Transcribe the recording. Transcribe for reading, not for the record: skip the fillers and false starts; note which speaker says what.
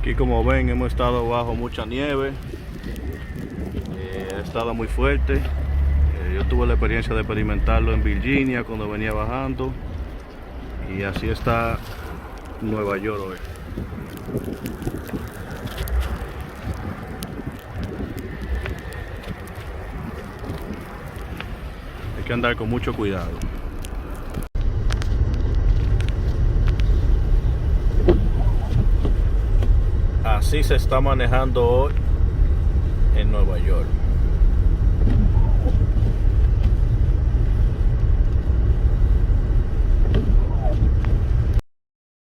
Speaker 1: Aquí, como ven, hemos estado bajo mucha nieve. Ha estado muy fuerte. Yo tuve la experiencia de experimentarlo en Virginia cuando venía bajando, y así está Nueva York hoy. Hay que andar con mucho cuidado. Así se está manejando hoy en Nueva York.